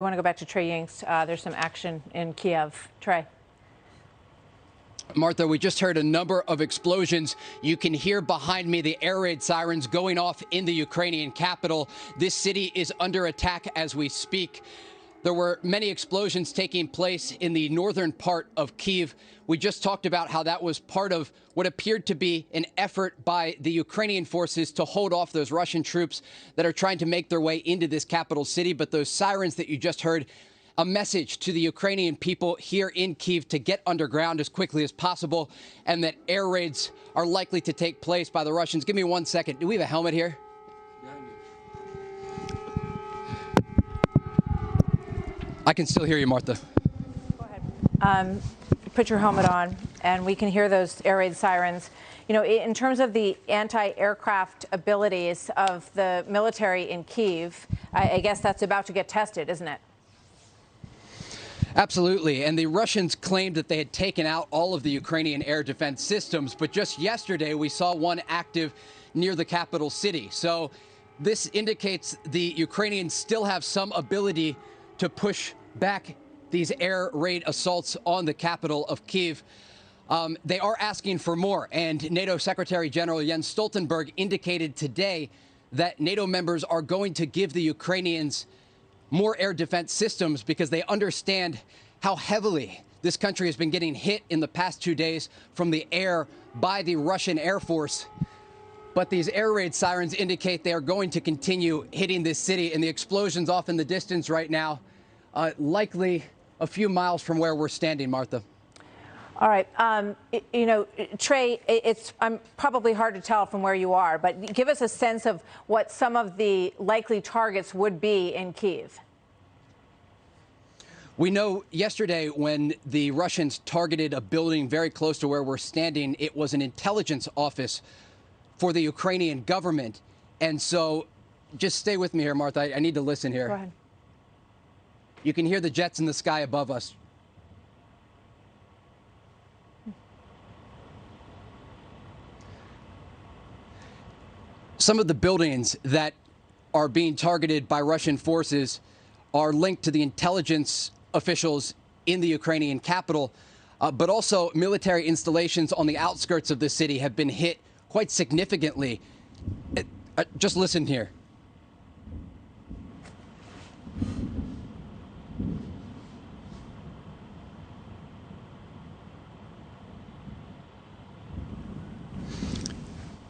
We want to go back to Trey Yingst. There's some action in Kyiv. Trey. Martha, we just heard a number of explosions. You can hear behind me the air raid sirens going off in the Ukrainian capital. This city is under attack as we speak. There were many explosions taking place in the northern part of Kyiv. We just talked about how that was part of what appeared to be an effort by the Ukrainian forces to hold off those Russian troops that are trying to make their way into this capital city. But those sirens that you just heard, a message to the Ukrainian people here in Kyiv to get underground as quickly as possible, and that air raids are likely to take place by the Russians. Give me 1 second. Do we have a helmet here? I can still hear you, Martha. Go ahead. Put your helmet on, and we can hear those air raid sirens. You know, in terms of the anti-aircraft abilities of the military in Kyiv, I guess that's about to get tested, isn't it? Absolutely. And the Russians claimed that they had taken out all of the Ukrainian air defense systems. But just yesterday, we saw one active near the capital city. So this indicates the Ukrainians still have some ability to push back these air raid assaults on the capital of Kyiv. They are asking for more. And NATO Secretary General Jens Stoltenberg indicated today that NATO members are going to give the Ukrainians more air defense systems because they understand how heavily this country has been getting hit in the past 2 days from the air by the Russian Air Force. But these air raid sirens indicate they are going to continue hitting this city, and the explosions off in the distance right now, likely a few miles from where we're standing, Martha. All right. You know, Trey, it's probably hard to tell from where you are, but give us a sense of what some of the likely targets would be in Kyiv. We know yesterday when the Russians targeted a building very close to where we're standing, it was an intelligence office for the Ukrainian government. And so just stay with me here, Martha. I need to listen here. Go ahead. You can hear the jets in the sky above us. Some of the buildings that are being targeted by Russian forces are linked to the intelligence officials in the Ukrainian capital, but also military installations on the outskirts of the city have been hit quite significantly. Just listen here.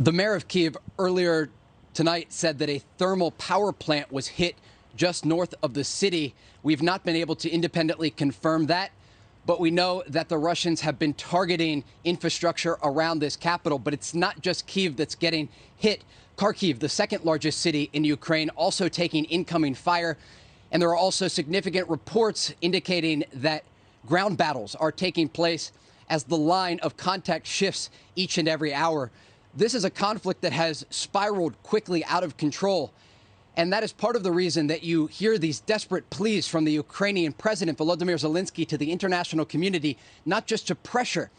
The mayor of Kyiv earlier tonight said that a thermal power plant was hit just north of the city. We've not been able to independently confirm that, but we know that the Russians have been targeting infrastructure around this capital. But it's not just Kyiv that's getting hit. Kharkiv, the second largest city in Ukraine, also taking incoming fire. And there are also significant reports indicating that ground battles are taking place as the line of contact shifts each and every hour. This is a conflict that has spiraled quickly out of control. And that is part of the reason that you hear these desperate pleas from the Ukrainian president, Volodymyr Zelensky, to the international community, not just to pressure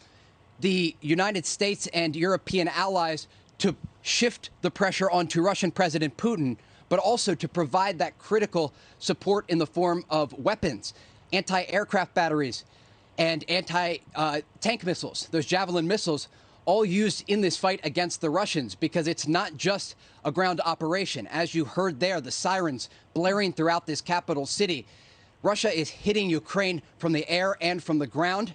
the United States and European allies to shift the pressure onto Russian President Putin, but also to provide that critical support in the form of weapons, anti-aircraft batteries, and anti-tank missiles, those Javelin missiles, all used in this fight against the Russians, because it's not just a ground operation. As you heard there, the sirens blaring throughout this capital city. Russia is hitting Ukraine from the air and from the ground.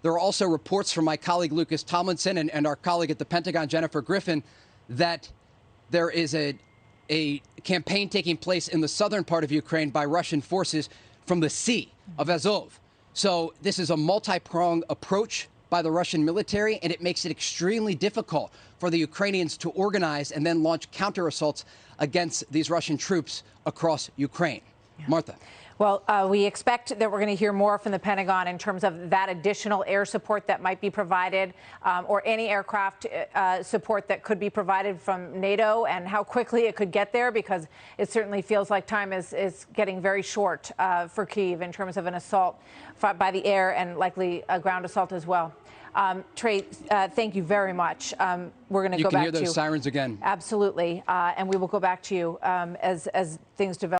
There are also reports from my colleague Lucas Tomlinson and our colleague at the Pentagon, Jennifer Griffin, that there is a campaign taking place in the southern part of Ukraine by Russian forces from the Sea of Azov. So this is a multi-pronged approach by the Russian military, and it makes it extremely difficult for the Ukrainians to organize and then launch counter-assaults against these Russian troops across Ukraine. Yeah. Martha. Well, we expect that we're going to hear more from the Pentagon in terms of that additional air support that might be provided, or any aircraft support that could be provided from NATO, and how quickly it could get there, because it certainly feels like time is getting very short for Kyiv in terms of an assault by the air and likely a ground assault as well. Trey, thank you very much. We're going to go back to you. You can hear those sirens again. Absolutely. And we will go back to you as things develop.